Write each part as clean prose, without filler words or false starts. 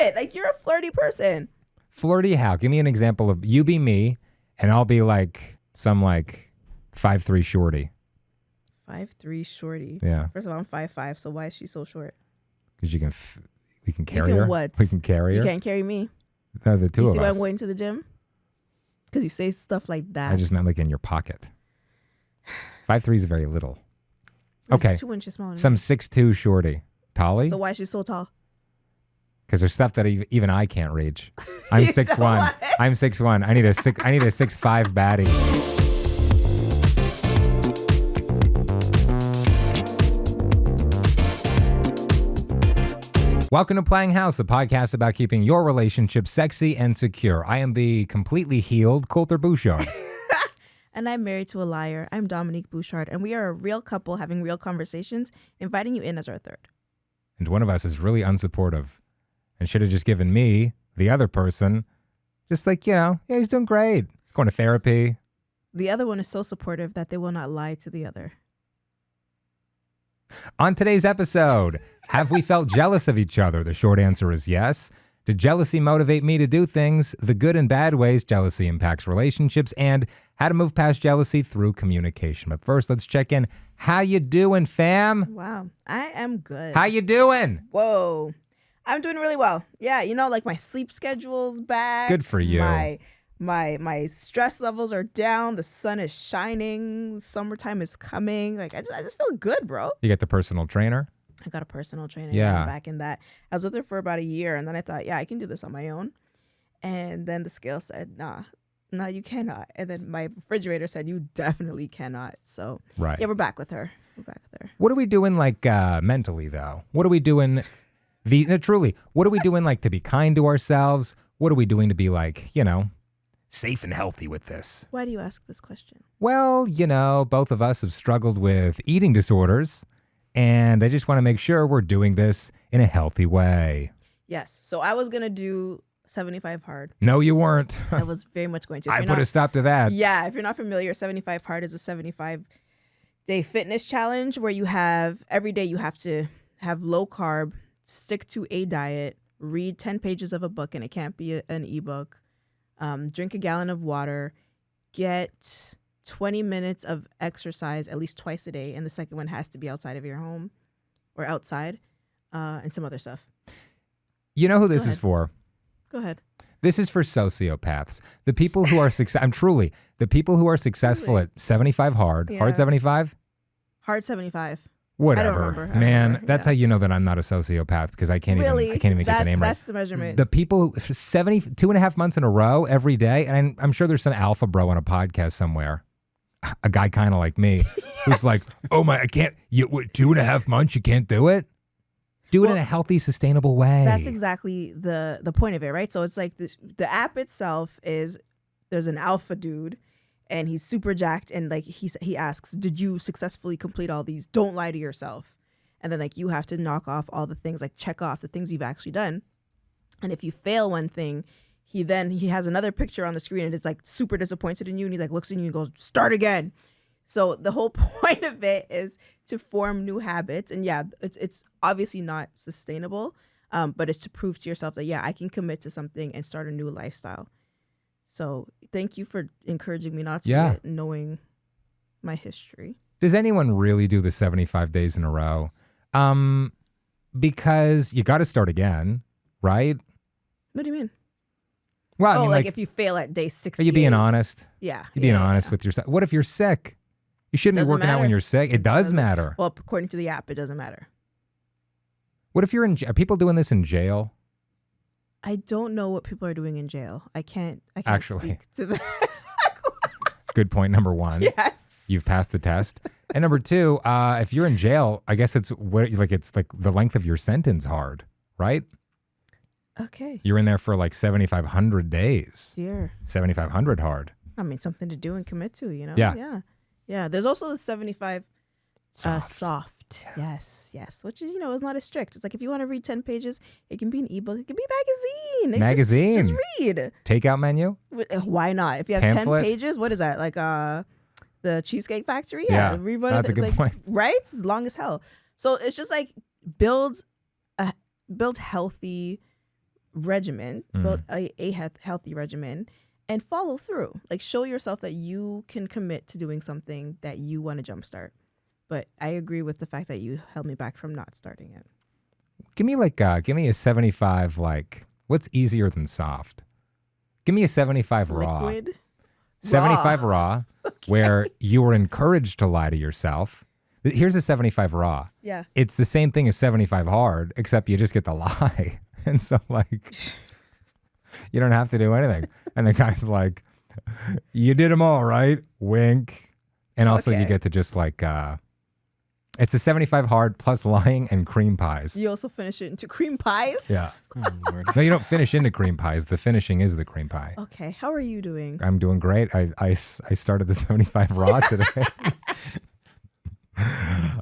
it. Like, you're a flirty person. Flirty how? Give me an example of you be me, and I'll be like some like 5'3" shorty. 5'3" shorty. Yeah. First of all, I'm 5'5", so why is she so short? Because we can carry her. What? We can carry her. You can't carry me. No, the two you of see us. why I'm going to the gym? Because you say stuff like that. I just meant like in your pocket. 5'3" is very little. You're Okay. 2 inches smaller. Some 6'2" shorty. Tolly? So why is she so tall? Because there's stuff that even I can't reach. I'm 6'1". I'm 6'1". I need a 6'5" baddie. Welcome to Playing House, the podcast about keeping your relationship sexy and secure. I am the completely healed Kolter Bouchard. And I'm married to a liar. I'm Dominique Bouchard, and we are a real couple having real conversations, inviting you in as our third. And one of us is really unsupportive and should have just given me, the other person, just like, yeah, he's doing great. He's going to therapy. The other one is so supportive that they will not lie to the other. On today's episode, have we felt jealous of each other? The short answer is yes. Did jealousy motivate me to do things? The good and bad ways jealousy impacts relationships, and how to move past jealousy through communication. But first, let's check in. How you doing, fam? Wow, I am good. How you doing? Whoa, I'm doing really well. Yeah, like my sleep schedule's back. Good for you. My stress levels are down. The sun is shining. Summertime is coming. Like I just feel good, bro. You get the personal trainer? I got a personal trainer. Yeah. I'm back in that. I was with her for about a year, and then I thought, yeah, I can do this on my own. And then the scale said, nah, you cannot. And then my refrigerator said, you definitely cannot. So right. Yeah, we're back with her. What are we doing like mentally though? What are we doing? Truly, what are we doing like to be kind to ourselves? What are we doing to be like, safe and healthy with this? Why do you ask this question? Well, both of us have struggled with eating disorders, and I just want to make sure we're doing this in a healthy way. Yes. So I was going to do 75 hard. No, you weren't. I was very much going to. I put a stop to that. Yeah. If you're not familiar, 75 hard is a 75-day fitness challenge where you have every day you have to have low carb, stick to a diet, read 10 pages of a book, and it can't be an ebook. Drink a gallon of water, get 20 minutes of exercise at least twice a day, and the second one has to be outside of your home or outside, and some other stuff. You know who this is for? Go ahead. This is for sociopaths. The people who are the people who are successful at 75 hard. Yeah. Hard 75? Hard 75. Whatever. I don't remember. Man, that's how you know that I'm not a sociopath, because I can't even get the name right. That's the measurement. The people for 2.5 months in a row every day, and I'm sure there's some alpha bro on a podcast somewhere. A guy kind of like me who's like, oh my, I can't, 2.5 months, you can't do it? Do it in a healthy, sustainable way. That's exactly the point of it, right? So it's like the app itself is, there's an alpha dude, and he's super jacked, and like he asks, did you successfully complete all these? Don't lie to yourself. And then like you have to knock off all the things, like check off the things you've actually done. And if you fail one thing, he has another picture on the screen, and it's like super disappointed in you, and he like looks at you and goes, start again. So the whole point of it is to form new habits. And yeah, it's obviously not sustainable, but it's to prove to yourself that, yeah, I can commit to something and start a new lifestyle. So thank you for encouraging me not to do it, knowing my history. Does anyone really do the 75 days in a row? Because you got to start again, right? What do you mean? Well, I mean, like if you fail at day 60. Are you being honest? Yeah. You're being honest with yourself. What if you're sick? You shouldn't be working out when you're sick. It does matter. Well, according to the app, it doesn't matter. What if you're are people doing this in jail? I don't know what people are doing in jail. I can't Actually speak to that. Good point. Number one. Yes. You've passed the test. And number two, if you're in jail, I guess it's like the length of your sentence hard, right? Okay. You're in there for like 7,500 days. Yeah. 7,500 hard. I mean, something to do and commit to, Yeah. Yeah. There's also the 75 soft. Yeah. Yes. Which is, is not as strict. It's like if you want to read 10 pages, it can be an ebook. It can be a magazine. Magazine. Just read. Takeout menu? Why not? If you have Pamphlet? 10 pages, what is that? Like the Cheesecake Factory? Yeah. That's a good point. Right? It's long as hell. So it's just like build healthy regimen, build a healthy regimen, and follow through. Like, show yourself that you can commit to doing something that you want to jumpstart. But I agree with the fact that you held me back from not starting it. Give me a 75, like, what's easier than soft? Give me a 75 raw. Liquid? 75 raw, where you were encouraged to lie to yourself. Here's a 75 raw. Yeah. It's the same thing as 75 hard, except you just get the lie. And so, like, you don't have to do anything. And the guy's like, you did them all, right? Wink. And also you get to just, like, it's a 75 hard plus lying and cream pies. You also finish it into cream pies? Yeah. No, you don't finish into cream pies. The finishing is the cream pie. Okay. How are you doing? I'm doing great. I started the 75 raw today.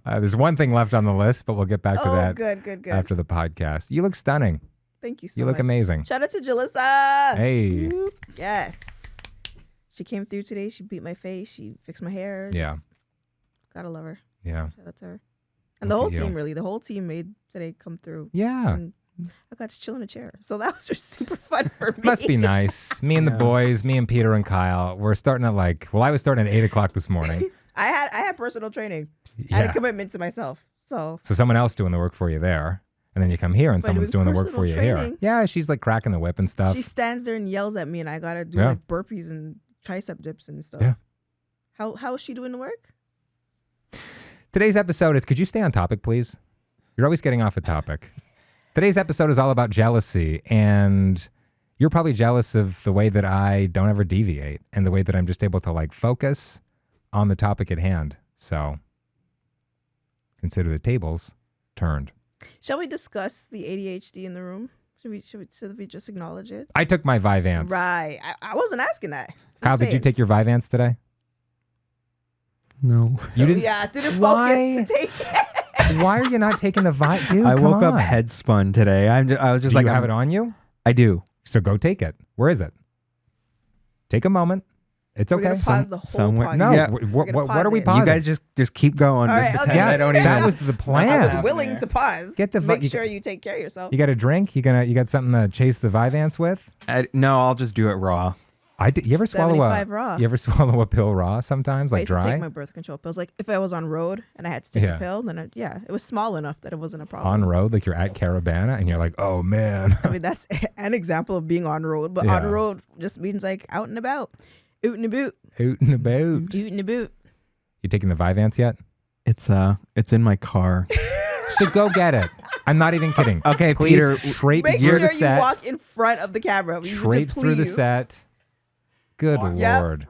There's one thing left on the list, but we'll get back to that good. after the podcast. You look stunning. Thank you so much. You look amazing. Shout out to Jalissa. Hey. Yes. She came through today. She beat my face. She fixed my hair. Yeah. Gotta love her. Yeah. Shout out to her. And the whole team, really. The whole team made today come through. Yeah. And I got to chill in a chair. So that was just super fun for me. Must be nice. Me and the boys, me and Peter and Kyle, we're starting at I was starting at 8 o'clock this morning. I had personal training. I had a commitment to myself. So someone else doing the work for you there. And then you come here and someone's doing the work for you here. Yeah, she's like cracking the whip and stuff. She stands there and yells at me, and I got to do like burpees and tricep dips and stuff. Yeah. How is she doing the work? Today's episode is, could you stay on topic, please? You're always getting off a topic. Today's episode is all about jealousy, and you're probably jealous of the way that I don't ever deviate and the way that I'm just able to like focus on the topic at hand. So consider the tables turned. Shall we discuss the ADHD in the room? Should we just acknowledge it? I took my Vyvanse. Right. I wasn't asking that. Kyle, did you take your Vyvanse today? No. You didn't? Yeah, I didn't focus to take it. Why are you not taking the Vyvanse? Dude, I woke up head spun today. I was just do like, you have it on you? I do. So go take it. Where is it? Take a moment. It's okay. We're gonna pause the whole somewhere- podcast. No, Yeah. what are we it. pausing? You guys just keep going. All right, Just okay. pretend I don't even. that was the plan. I was willing to pause. Get the Make you- sure you take care of yourself. You got a drink? You got something to chase the Vyvanse with? No, I'll just do it raw. You ever swallow 75 raw. You ever swallow a pill raw sometimes, I like used to dry? take my birth control pills. Like if I was on road and I had to take a pill, then it was small enough that it wasn't a problem. On road, like you're at Caravana and you're like, oh man. I mean, that's an example of being on road, but on road just means like out and about, oot and a boot, Out and about. oot and a boot. You taking the Vyvanse yet? It's in my car. So go get it. I'm not even kidding. Okay, Please Peter. traipse Make through sure the you set. walk in front of the camera. Would you Traipse through the please? set. Good Yep. Lord.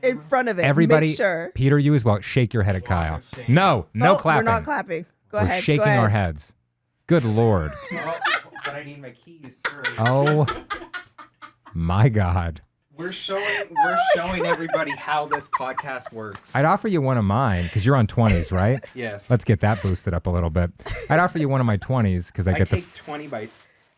In front of it. Everybody, Make sure. Peter, you as well. Shake your head at Kyle. No clapping. We're not clapping. Go We're ahead. shaking go ahead. our heads. Good Lord. But I need my keys first. Oh my God. We're showing everybody how this podcast works. I'd offer you one of mine because you're on 20s, right? Yes. Let's get that boosted up a little bit. I'd offer you one of my 20s because I get take 20 by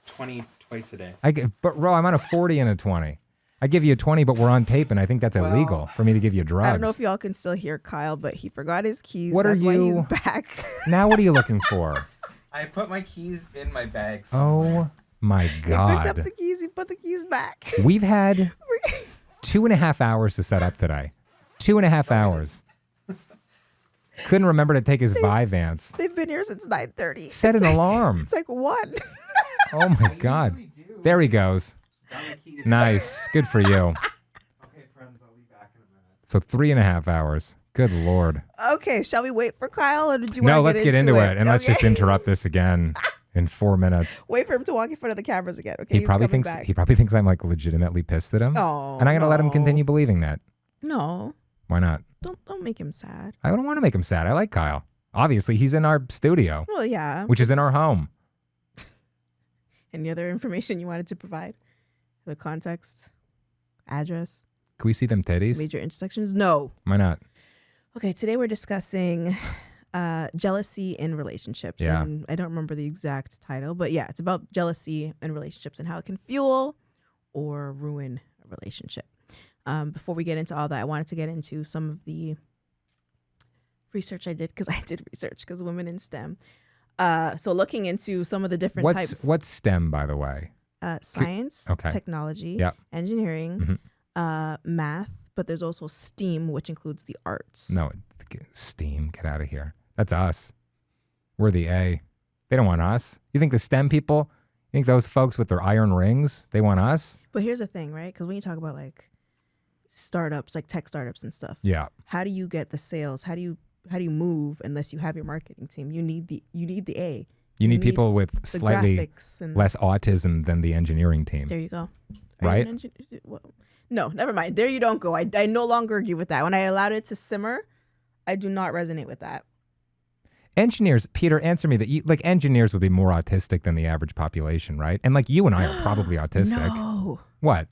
20 twice a day. but Ro, I'm on a 40 and a 20. I give you a 20, but we're on tape, and I think that's illegal for me to give you drugs. I don't know if y'all can still hear Kyle, but he forgot his keys. What That's are why you- he's back. Now what are you looking for? I put my keys in my bag. Oh my He picked God. up the keys. He put the keys back. We've had 2.5 hours to set up today. 2.5 hours. Couldn't remember to take his Vyvanse. They've been here since 9:30. Set an alarm. It's like 1. Oh my God. There he goes. Nice. Good for you. Okay, friends, I'll be back in a minute. So 3.5 hours. Good Lord. Okay, shall we wait for Kyle, or did you want to No, let's get into it. And let's Okay. just interrupt this again in 4 minutes. Wait for him to walk in front of the cameras again. Okay, He he's probably coming thinks I'm like legitimately pissed at him. Oh, And I'm gonna let him no. continue believing that. No, Why not? don't make him sad. I don't want to make him sad. I like Kyle. Obviously, he's in our studio, Well, yeah. which is in our home. Any other information you wanted to provide? The context, address, Can we see them titties? major intersections? No. Why not? Okay, today we're discussing jealousy in relationships. Yeah. And I don't remember the exact title, but yeah, it's about jealousy in relationships and how it can fuel or ruin a relationship. Before we get into all that, I wanted to get into some of the research I did, because I did research because women in STEM. So looking into some of the different types. What's STEM, by the way? science, Okay. technology, Yep. engineering, math, but there's also STEAM, which includes the arts. No, STEAM, get out of here. That's us. We're the A. They don't want us. You think the STEM people, you think those folks with their iron rings, they want us? But here's the thing, right? Because when you talk about like startups, like tech startups and stuff, Yeah. how do you get the sales? How do you move unless you have your marketing team? You need the A. You need people with the slightly graphics and less autism than the engineering team. There you go. Right? No, never mind. There you don't go. I no longer agree with that. When I allowed it to simmer, I do not resonate with that. Engineers, Peter, answer me that like engineers would be more autistic than the average population, right? And like you and I are probably autistic. No. What?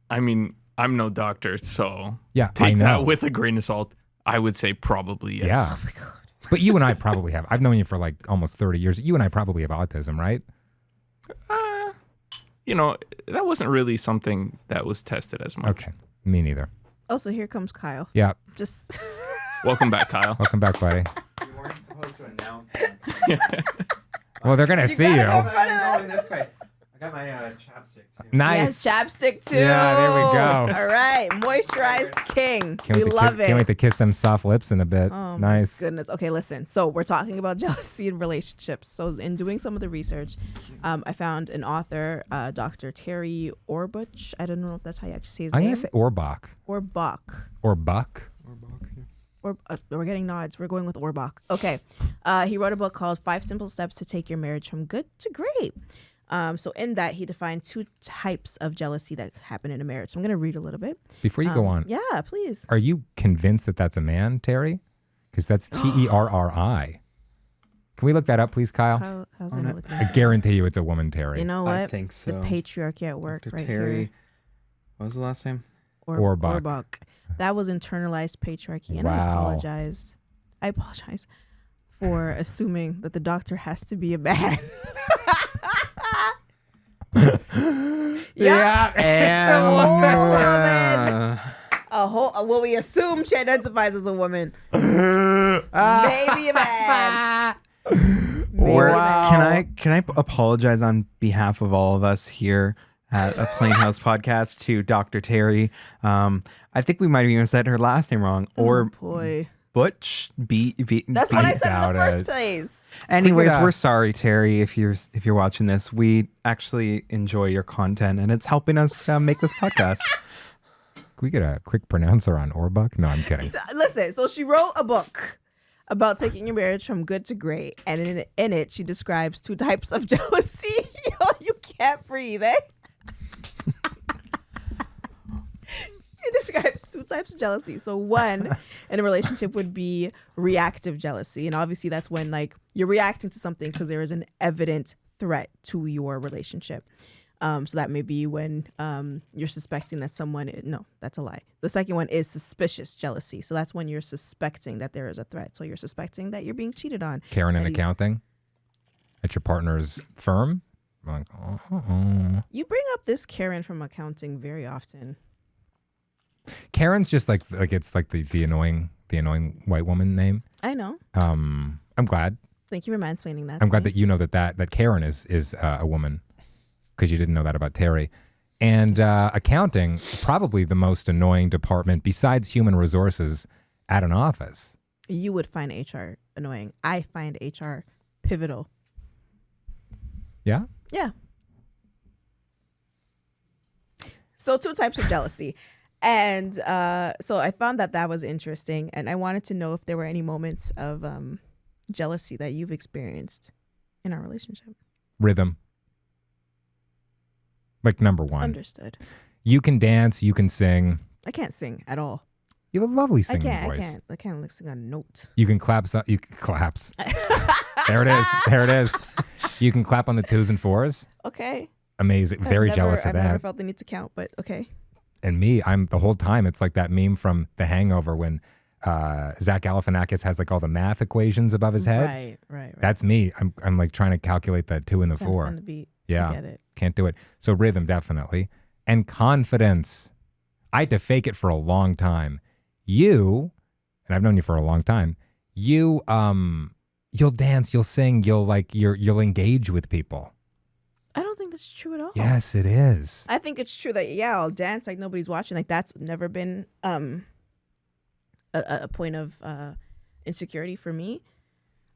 I mean, I'm no doctor, so Yeah, I take know. that with a grain of salt. I would say probably yes. Yeah. Oh my God. But you and I probably have. I've known you for like almost 30 years. You and I probably have autism, right? You know, that wasn't really something that was tested as much. Okay. Me neither. Also, here comes Kyle. Yeah. Just Welcome back, Kyle. Welcome back, buddy. You weren't supposed to announce it. Well, they're going to see you. gotta I'm going this way. I got my chapstick too. Nice. Yes, chapstick too. Yeah, there we go. All right, moisturized king. We love it. Can't wait to kiss them soft lips in a bit. Oh Nice. my goodness. Okay, listen. So we're talking about jealousy in relationships. So in doing some of the research, I found an author, Dr. Terry Orbuch. I don't know if that's how you actually say his I'm name. going to say Orbach. Orbach. Or Buck. Or we're getting nods. We're going with Orbach. Okay. He wrote a book called 5 Simple Steps to Take Your Marriage from Good to Great. So in that, he defined 2 types of jealousy that happen in a marriage. So I'm going to read a little bit. Before you go on, Yeah, please. are you convinced that that's a man, Terry? Because that's Terri. Can we look that up, please, Kyle? How's it looking? I guarantee you it's a woman, Terry. You know what? I think so. The patriarchy at work Dr. right Terry. here. What was the last name? Orbach. Orbach. That was internalized patriarchy, and Wow. I apologize for assuming that the doctor has to be a man. Yeah, It's a woman. Uh, Well, we assume she identifies as a woman. Maybe a man. Or Wow. can I apologize on behalf of all of us here at a Plain House podcast to Dr. Terry? I think we might have even said her last name wrong. Or Boy. Butch. That's what I said in doubt the first it. place. Anyways, We could, we're sorry, Terry, if you're watching this. We actually enjoy your content, and it's helping us make this podcast. Can we get a quick pronouncer on Orbach? No, I'm kidding. Listen, so she wrote a book about taking your marriage from good to great. And in it, she describes 2 types of jealousy. Yo, you can't breathe, eh? She describes 2 types of jealousy. So one in a relationship would be reactive jealousy. And obviously that's when like you're reacting to something because there is an evident threat to your relationship. So that may be when you're suspecting that no, that's a lie. The second one is suspicious jealousy. So that's when you're suspecting that there is a threat. So you're suspecting that you're being cheated on. Karen in that he's- accounting at your partner's firm? I'm like, oh. You bring up this Karen from accounting very often. Karen's just like it's like the annoying white woman name. I know. I'm glad. Thank you for mansplaining that. I'm to glad me. that you know that Karen is a woman, because you didn't know that about Terry. And accounting, probably the most annoying department besides human resources at an office. You would find HR annoying. I find HR pivotal. Yeah? Yeah. So 2 types of jealousy. And so I found that was interesting. And I wanted to know if there were any moments of jealousy that you've experienced in our relationship. Rhythm. Like number 1. Understood. You can dance, you can sing. I can't sing at all. You have a lovely singing voice. I can't sing a note. You can clap. You can claps. There it is. There it is. You can clap on the 2s and 4s. Okay. Amazing. Very jealous of I've never that. felt the need to count, but okay. And me, I'm the whole time. It's like that meme from The Hangover when Zach Galifianakis has like all the math equations above his head. Right. That's me. I'm like trying to calculate the 2 and the 4. On the beat. Yeah. I get it. Can't do it. So rhythm, definitely. And confidence. I had to fake it for a long time. You, and I've known you for a long time, you'll dance, you'll sing, you'll engage with people. I don't think that's true at all. Yes, it is. I think it's true that I'll dance like nobody's watching. Like that's never been a point of insecurity for me.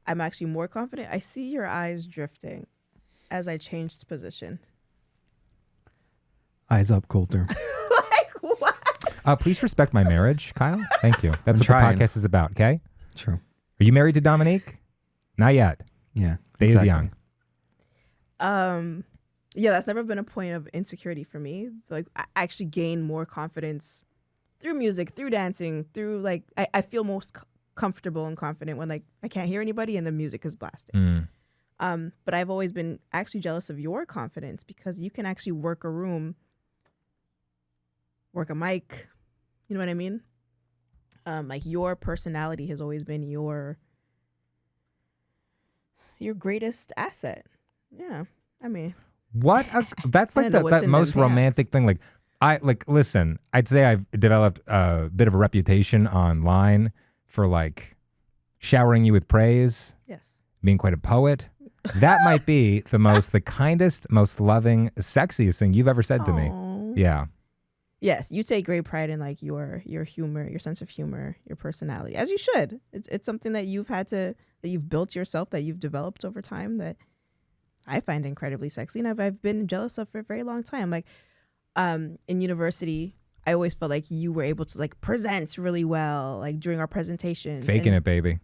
I'm actually more confident. I see your eyes drifting as I changed position. Eyes up, Kolter. Like what? Please respect my marriage, Kyle. Thank you. That's what trying. the podcast is about, okay? True. Are you married to Dominique? Not yet. Yeah. They is young. Yeah, that's never been a point of insecurity for me. Like I actually gain more confidence through music, through dancing, through like I feel most comfortable and confident when like I can't hear anybody and the music is blasting. But I've always been actually jealous of your confidence because you can actually work a room, work a mic. You know what I mean? Like your personality has always been your greatest asset. Yeah, I mean, That's like that most romantic thing. Like listen, I'd say I've developed a bit of a reputation online for like showering you with praise. Yes, being quite a poet. That might be the kindest, most loving, sexiest thing you've ever said to me. Yeah. Yes, you take great pride in like your humor, your sense of humor, your personality, as you should. It's something that that you've built yourself, that you've developed over time, that I find incredibly sexy, and I've been jealous of for a very long time. Like, in university, I always felt like you were able to like present really well, like during our presentations. Faking it, baby.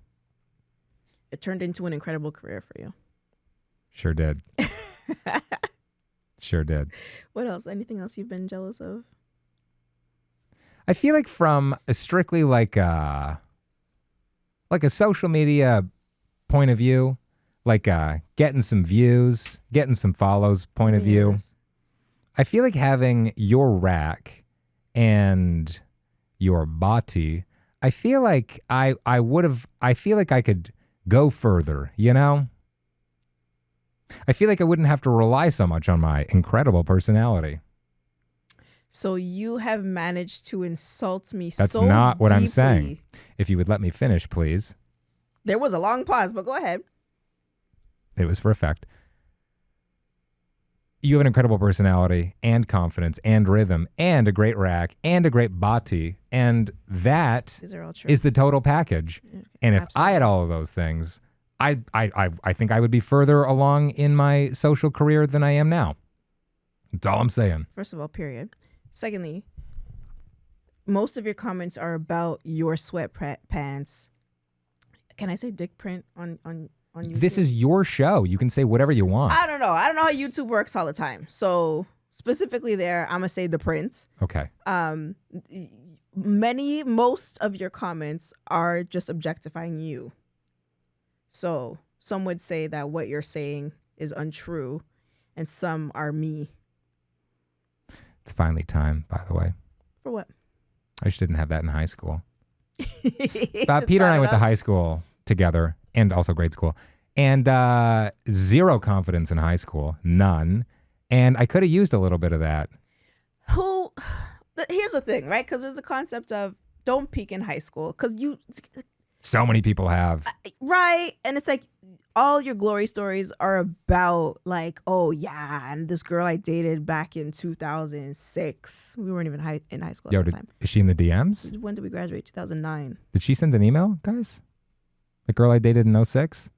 It turned into an incredible career for you. Sure did. Sure did. What else? Anything else you've been jealous of? I feel like from a strictly like a social media point of view, like getting some views, getting some follows point of view, I feel like having your rack and your body, I feel like I feel like I could go further, you know? I feel like I wouldn't have to rely so much on my incredible personality. So you have managed to insult me. That's so not what I'm deeply. saying. If you would let me finish, please. There was a long pause, but go ahead. It was for effect. You have an incredible personality and confidence and rhythm and a great rack and a great body, and that These are all true. is the total package. Okay, And if absolutely. I had all of those things, I think I would be further along in my social career than I am now. That's all I'm saying. First of all, period. Secondly, most of your comments are about your sweatpants. Can I say dick print on YouTube? This is your show. You can say whatever you want. I don't know. I don't know how YouTube works all the time. So specifically there, I'm gonna say the prints. Okay. Most of your comments are just objectifying you. So some would say that what you're saying is untrue, and some are me. It's finally time, by the way. For what? I just didn't have that in high school. Just Peter and I thought went to about- high school together and also grade school. And zero confidence in high school. None. And I could have used a little bit of that. Here's the thing, right? Because there's a concept of don't peak in high school. Because So many people have. right. And it's like all your glory stories are about like, oh yeah, and this girl I dated back in 2006. We weren't even in high school at the time. Is she in the DMs? When did we graduate? 2009. Did she send an email, guys? The girl I dated in 06?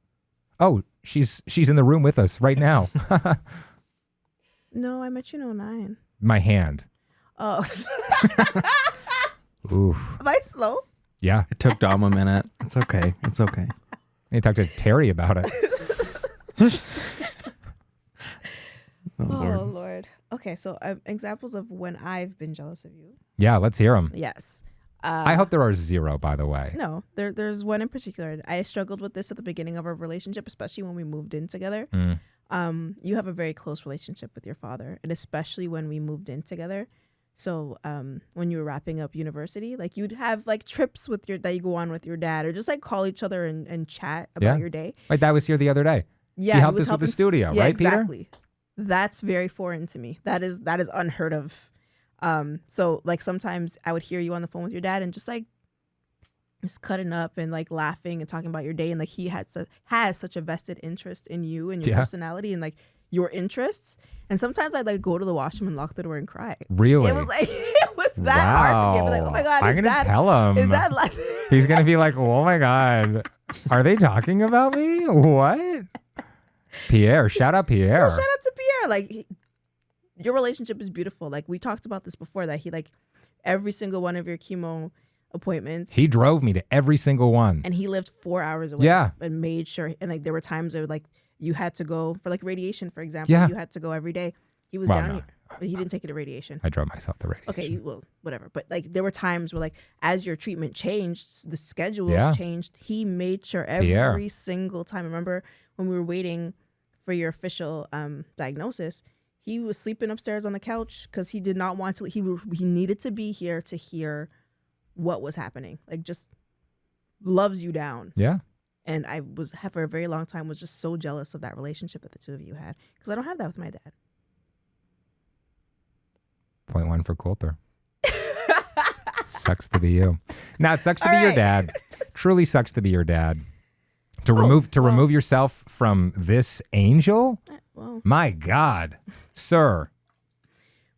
Oh, she's in the room with us right now. No, I met you in 09. My hand. Oh. Oof. Am I slow? Yeah. It took Dom a minute. It's okay. It's okay. I need to talk to Terry about it. Oh, Lord. Oh, Lord. Okay, so examples of when I've been jealous of you. Yeah, let's hear them. Yes. I hope there are zero, by the way. No, there's one in particular. I struggled with this at the beginning of our relationship, especially when we moved in together. You have a very close relationship with your father, and especially when we moved in together. So when you were wrapping up university, like you'd have like trips that you go on with your dad, or just like call each other and chat about your day. My dad was here the other day. Yeah, he helped us with the studio, yeah, right, Peter? exactly. That's very foreign to me. That is unheard of. So like sometimes I would hear you on the phone with your dad and just cutting up and like laughing and talking about your day, and like he has such a vested interest in you and your personality, and like your interests. And sometimes I'd like go to the washroom and lock the door and cry. Really? It was like it was that hard for me. I'd be like, oh my god, I'm gonna tell him. Is that like He's gonna be like, oh my god, are they talking about me? What? Pierre, shout out Pierre. No, shout out to Pierre. Like your relationship is beautiful. Like we talked about this before, that he like every single one of your chemo appointments. He drove me to every single one. And he lived 4 hours away. Yeah. And made sure, and like there were times where like you had to go for like radiation, for example. Yeah. You had to go every day. He was Well, down no. here. But he didn't take you to radiation. I drove myself to radiation. Okay, well, whatever. But like there were times where like as your treatment changed, the schedules Yeah. changed. He made sure every Pierre. single time. Remember when we were waiting for your official diagnosis, he was sleeping upstairs on the couch because he did not want to. He needed to be here to hear what was happening. Like just loves you down. Yeah. And I was for a very long time was just so jealous of that relationship that the two of you had, because I don't have that with my dad. 0.1 for Kolter. Sucks to be you. Now it sucks to be your dad. Truly sucks to be your dad. To remove yourself from this angel? Well, My God, sir.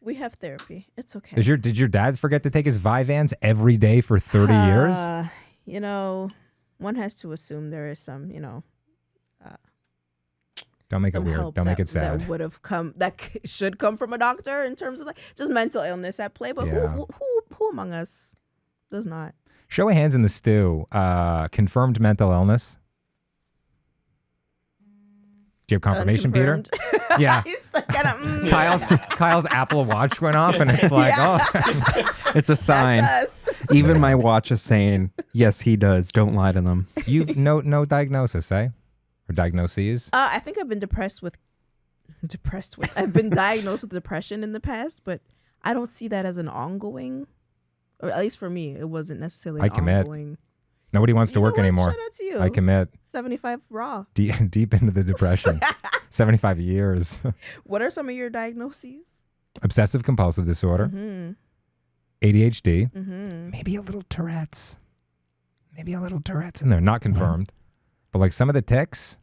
we have therapy. It's okay. Did your dad forget to take his Vyvanse every day for 30 years? You know, one has to assume there is some, Don't make it some weird. help Don't make it sad. that would have come, should come from a doctor in terms of like just mental illness at play. But Yeah. who among us does not? Show of hands in the stew. Confirmed mental illness. Do you have confirmation, Peter? Unconfirmed. Yeah. He's like, Kyle's Apple Watch went off, and it's like, oh, It's a sign. that's us. Even my watch is saying, yes, he does. Don't lie to them. you've no diagnosis, eh? Or diagnoses? I think I've been I've been diagnosed with depression in the past, but I don't see that as an ongoing, or at least for me, it wasn't necessarily I an commit. ongoing. Nobody wants to You know work what? anymore. Shout out to you. I commit 75 raw. deep into the depression. 75 years. What are some of your diagnoses? Obsessive compulsive disorder. Mm-hmm. ADHD. Mm-hmm. Maybe a little Tourette's. Maybe a little Tourette's in there. Not confirmed. But like some of the tics.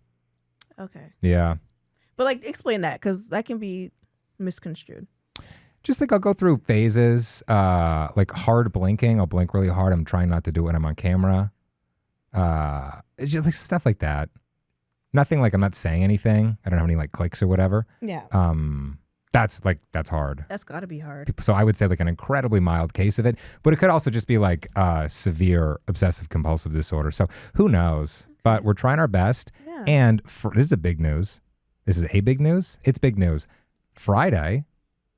Okay. Yeah. But like explain that, because that can be misconstrued. Just like I'll go through phases, like hard blinking. I'll blink really hard. I'm trying not to do it when I'm on camera. It's just like stuff like that. Nothing like I'm not saying anything. I don't have any like clicks or whatever. Yeah. That's hard. That's got to be hard. So I would say like an incredibly mild case of it, but it could also just be like severe obsessive compulsive disorder. So who knows? But we're trying our best. Yeah. And this is a big news. This is a big news. It's big news. Friday.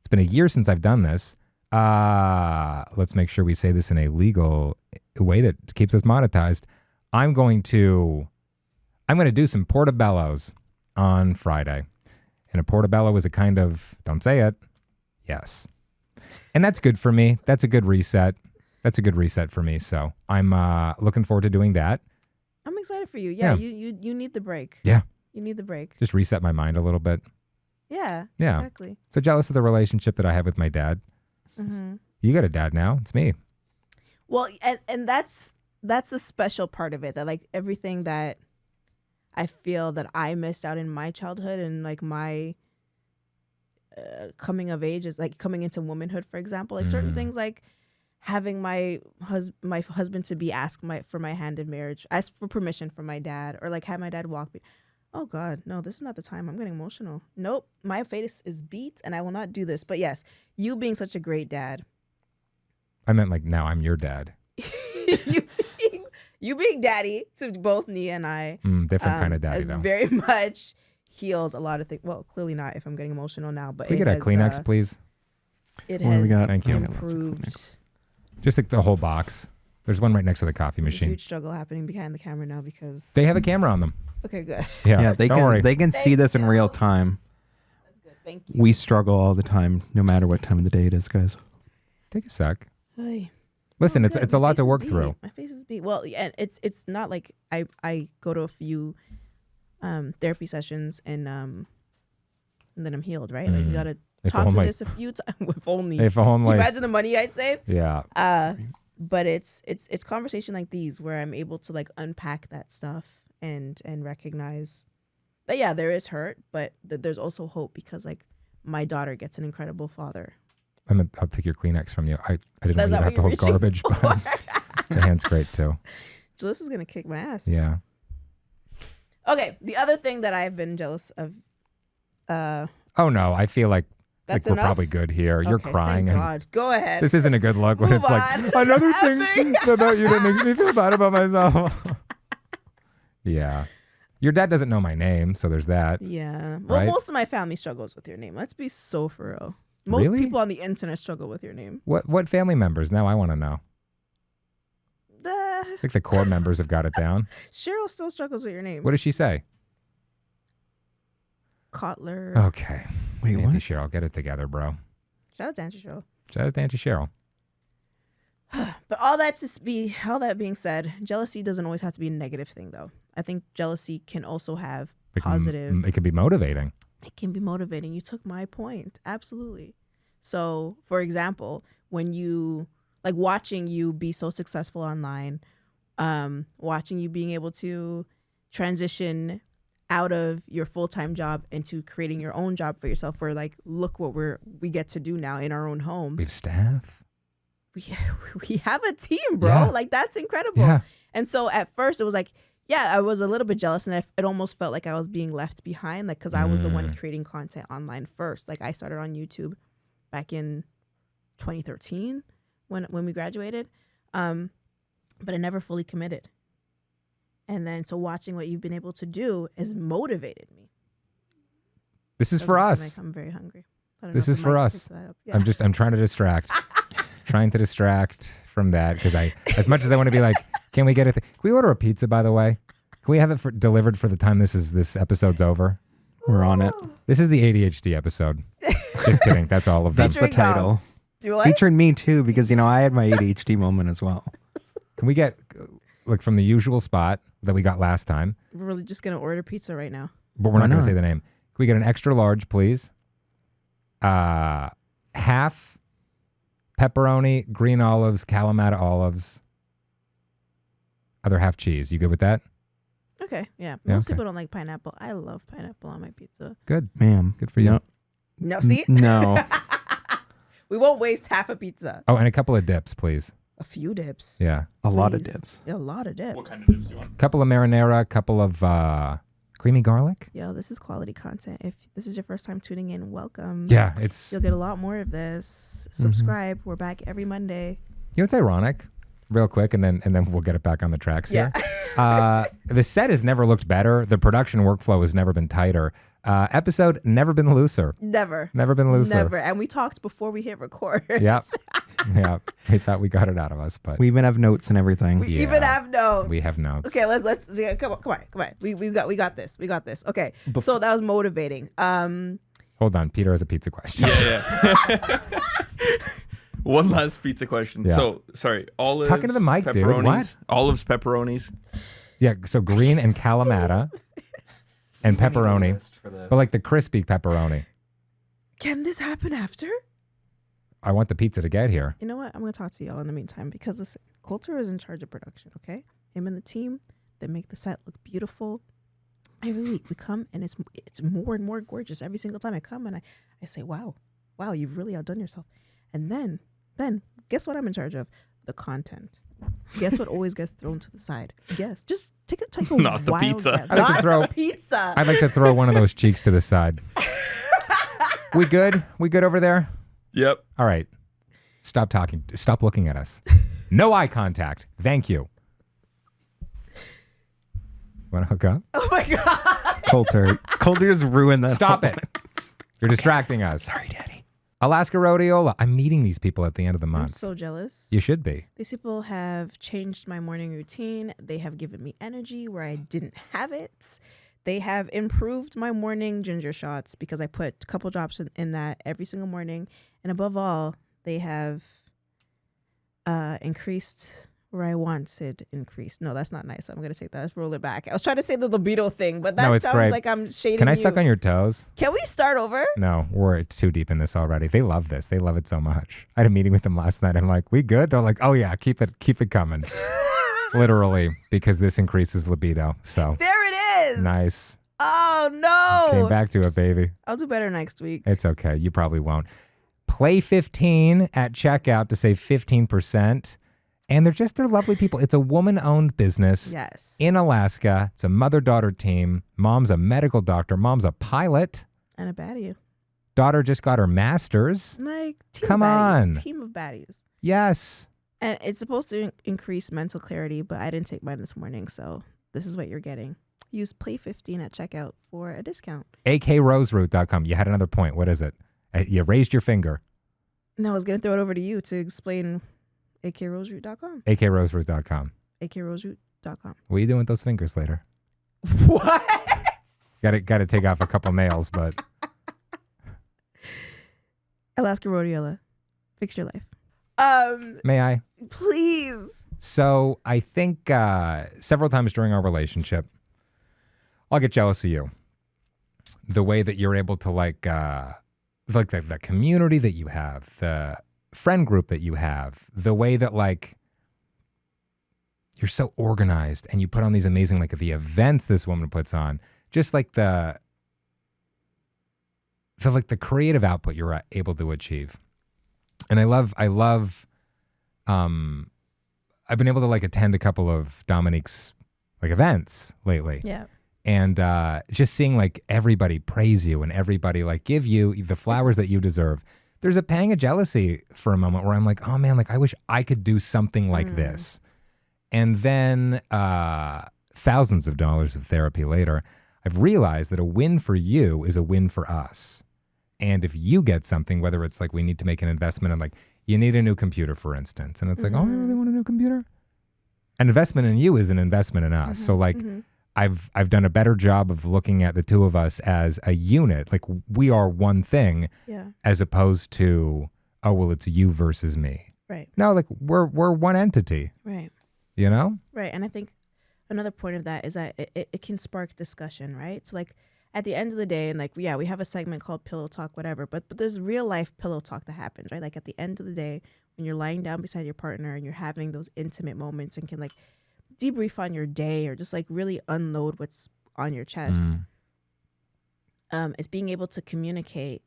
It's been a year since I've done this. Let's make sure we say this in a legal way that keeps us monetized. I'm going to do some portobellos on Friday. And a portobello is a kind of, don't say it, yes. And that's good for me. That's a good reset. That's a good reset for me. So I'm looking forward to doing that. I'm excited for you. Yeah. Yeah. You need the break. Yeah. You need the break. Just reset my mind a little bit. Yeah. Yeah. Exactly. So jealous of the relationship that I have with my dad. Mm-hmm. You got a dad now. It's me. Well, and that's a special part of it. That like everything that I feel that I missed out in my childhood and like my coming of age is like coming into womanhood, for example. Like certain things like having my husband to be asked for my hand in marriage, ask for permission from my dad, or like have my dad walk me. Oh God, no, this is not the time. I'm getting emotional. Nope, my face is beat and I will not do this. But yes, you being such a great dad. I meant like now I'm your dad. you being daddy to both Nia and I. Different kind of daddy has though. very much healed a lot of things. Well, clearly not if I'm getting emotional now, but Can we it get a has, Kleenex, please? It What do we has got? Thank you. We got lots of improved. Kleenex. Just like the whole box. There's one right next to the coffee There's a machine. huge struggle happening behind the camera now because They have a camera on them. okay, good. Yeah, Yeah, they don't can worry. they can see Thank this in you. real time. That's good. Thank you. We struggle all the time, no matter what time of the day it is, guys. Take a sec. Ay. Listen, Oh, it's good. a My lot face to is work beat. through. My face is beat. Well, yeah, it's not like I go to a few therapy sessions and then I'm healed, right? Like you gotta If talk through only. this a few times. If only. If Can you only. imagine the money I'd save. Yeah. But it's conversation like these where I'm able to like unpack that stuff and recognize But yeah, there is hurt, but there's also hope because like my daughter gets an incredible father. I'll take your Kleenex from you. I didn't That's know not you'd have to what hold you're reaching garbage, but the hand's great too. Jalyssa's gonna kick my ass. Yeah. Okay, the other thing that I've been jealous of. Oh no, I feel like That's we're enough? probably good here. You're Okay, crying, Thank and God. Go ahead. this isn't a good look when Move it's like on. another thing about you that makes me feel bad about myself. Yeah. Your dad doesn't know my name, so there's that. Yeah. Well, Right? most of my family struggles with your name. Let's be so for real. Most Really? people on the internet struggle with your name. What family members? Now I want to know. Uh, I think the core members have got it down. Cheryl still struggles with your name. What does she say? Kotler. Okay. Wait, Auntie what? Cheryl, get it together, bro. Shout out to Auntie Cheryl. Shout out to Auntie Cheryl. But all that being said, jealousy doesn't always have to be a negative thing, though. I think jealousy can also have positive. It can be motivating. It can be motivating. You took my point. Absolutely. So, for example, when you like watching you be so successful online, watching you being able to transition out of your full-time job into creating your own job for yourself, where like, look what we get to do now in our own home. We have staff. We have a team, bro. Yeah. Like, that's incredible. Yeah. And so at first it was like, yeah, I was a little bit jealous, and it almost felt like I was being left behind, like, because I was the one creating content online first. Like, I started on YouTube back in 2013 when we graduated, but I never fully committed. And then so watching what you've been able to do has motivated me. This is for Doesn't us. seem like I'm very hungry. I don't know This if is the for mic us. picks that up. Yeah. I'm trying to distract. Trying to distract from that because as much as I want to be like, can we get it? Can we order a pizza, by the way? Can we have it delivered for the time this episode's over? We're on it. This is the ADHD episode. Just kidding. That's all of them. That's the Featuring Dom. title. Do I? Featuring me too, because I had my ADHD moment as well. Can we get like from the usual spot that we got last time? We're really just gonna order pizza right now. But we're Why not going to not? say the name. Can we get an extra large, please? Half pepperoni, green olives, Kalamata olives. Other half cheese. You good with that? Okay, yeah. Yeah, Most okay. people don't like pineapple. I love pineapple on my pizza. Good. Ma'am. Good for you. No. No, see? No. We won't waste half a pizza. Oh, and a couple of dips, please. A few dips. Yeah. A lot of Please. dips. A lot of dips. What kind of dips do you want? Couple of marinara, a couple of creamy garlic. Yo, this is quality content. If this is your first time tuning in, welcome. Yeah, it's You'll get a lot more of this. Subscribe. We're back every Monday. you know it's ironic, real quick, and then we'll get it back on the tracks Yeah. here. The set has never looked better. The production workflow has never been tighter. Episode never been looser. Never. Never been looser. Never. And we talked before we hit record. Yep. Yeah. We thought we got it out of us, but We even have notes and everything. We even Yeah. have notes. we have notes. Okay, let's yeah, come on. We got this. We got this. Okay. So that was motivating. Hold on. Peter has a pizza question. Yeah. One last pizza question. Yeah. So, sorry, olives, Talking to the mic, dude. pepperonis, What? Olives, pepperonis. Yeah. So green and Kalamata and pepperoni, but like the crispy pepperoni. Can this happen after? I want the pizza to get here. You know what? I'm going to talk to y'all in the meantime because listen, Kolter is in charge of production, okay? Him and the team, they make the set look beautiful. Every week we come and it's more and more gorgeous every single time I come, and I say, wow, you've really outdone yourself. And then guess what I'm in charge of? The content. Guess what always gets thrown to the side? Guess. Just take a Not the wild pizza. guess. I'd like to Not throw- the pizza. I'd like to throw one of those cheeks to the side. We good? We good over there? Yep. All right. Stop talking. Stop looking at us. No eye contact. Thank you. Want to hook up? Oh my God. Coulter's ruined that. Stop whole- it. You're distracting us. Sorry, Daddy. Alaska Rhodiola. I'm meeting these people at the end of the I'm month. so jealous. You should be. These people have changed my morning routine. They have given me energy where I didn't have it. They have improved my morning ginger shots because I put a couple drops in that every single morning. And above all, they have increased where I wanted increased. No, that's not nice. I'm going to take that. Let's roll it back. I was trying to say the libido thing, but that No, it's sounds great. like I'm shading Can I you. suck on your toes? Can we start over? No, we're too deep in this already. They love this. They love it so much. I had a meeting with them last night. I'm like, we good? They're like, oh yeah, keep it coming. Literally, because this increases libido. So There it is. nice. Oh no! Came back to it, baby. I'll do better next week. It's okay. You probably won't. Play 15 at checkout to save 15%. And they're lovely people. It's a woman-owned business Yes. in Alaska. It's a mother-daughter team. Mom's a medical doctor. Mom's a pilot. And a baddie. Daughter just got her master's. Like, team Come of baddies. on. Team of baddies. Yes. And it's supposed to increase mental clarity, but I didn't take mine this morning, so this is what you're getting. Use Play 15 at checkout for a discount. akroseroute.com. You had another point. What is it? You raised your finger. No, I was going to throw it over to you to explain akroseroute.com. akroseroute.com. akroseroute.com. What are you doing with those fingers later? What? Got to take off a couple nails, but Alaska Rhodiola. Fix your life. may I? Please. So I think several times during our relationship, I'll get jealous of you. The way that you're able to the community that you have, the friend group that you have, the way that you're so organized and you put on these amazing the events this woman puts on, just the creative output you're able to achieve. And I love I've been able to attend a couple of Dominique's events lately. Yeah. And just seeing everybody praise you and everybody give you the flowers that you deserve. There's a pang of jealousy for a moment where I'm like, oh man, I wish I could do something like this. And then thousands of dollars of therapy later, I've realized that a win for you is a win for us. And if you get something, whether it's we need to make an investment in you need a new computer, for instance. And it's oh, I really want a new computer. An investment in you is an investment in us. So I've done a better job of looking at the two of us as a unit. We are one thing, as opposed to, oh, well, it's you versus me. Right. No, we're one entity. Right. You know? Right. And I think another point of that is that it can spark discussion, right? So at the end of the day, and we have a segment called Pillow Talk, whatever, but there's real life pillow talk that happens, right? At the end of the day, when you're lying down beside your partner and you're having those intimate moments and can debrief on your day or just really unload what's on your chest. It's being able to communicate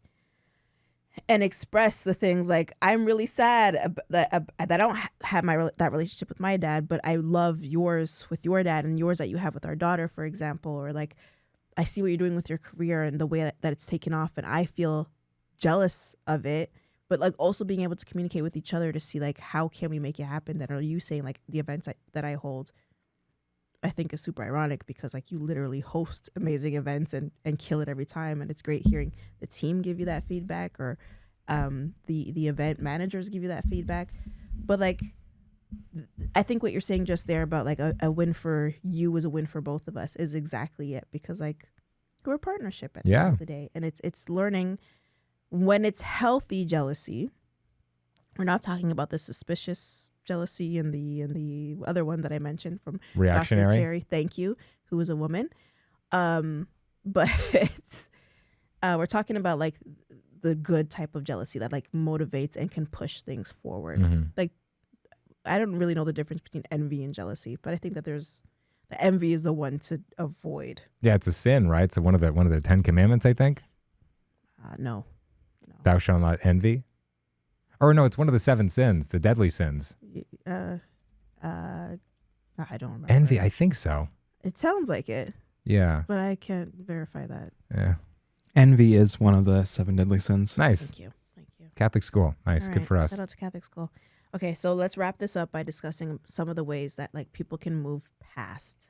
and express the things I'm really sad that I don't have that relationship with my dad, but I love yours with your dad and yours that you have with our daughter, for example, or I see what you're doing with your career and the way that it's taken off, and I feel jealous of it. But also being able to communicate with each other to see how can we make it happen? That are you saying the events that I hold, I think is super ironic because you literally host amazing events and kill it every time, and it's great hearing the team give you that feedback or the event managers give you that feedback. But I think what you're saying just there about a win for you is a win for both of us is exactly it, because we're a partnership at the end of the day, and it's learning when it's healthy jealousy. We're not talking about the suspicious jealousy and the other one that I mentioned from reactionary. Dr. Terry, thank you, who is a woman. But we're talking about the good type of jealousy that motivates and can push things forward. I don't really know the difference between envy and jealousy, but I think that the envy is the one to avoid. Yeah, it's a sin, right? So one of the 10 Commandments, I think. No. Thou shalt not envy. Or no, it's one of the 7 sins, the deadly sins. I don't remember. Envy, I think so. It sounds like it. Yeah. But I can't verify that. Yeah. Envy is one of the 7 deadly sins. Nice. Thank you. Catholic school. Nice. All Good right. for us. Shout out to Catholic school. Okay, so let's wrap this up by discussing some of the ways that people can move past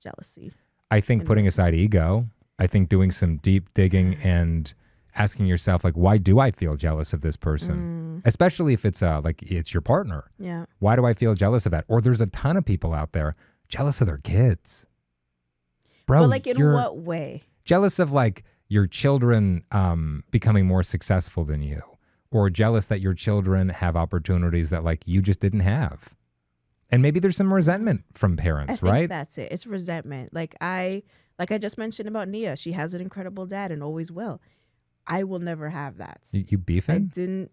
jealousy. I think putting aside ego, I think doing some deep digging and asking yourself, why do I feel jealous of this person? Especially if it's it's your partner. Yeah. Why do I feel jealous of that? Or there's a ton of people out there jealous of their kids. Bro, But in what way? Jealous of your children becoming more successful than you, or jealous that your children have opportunities that you just didn't have. And maybe there's some resentment from parents, I think right? That's it. It's resentment. I just mentioned about Nia. She has an incredible dad and always will. I will never have that. You beefing? I didn't.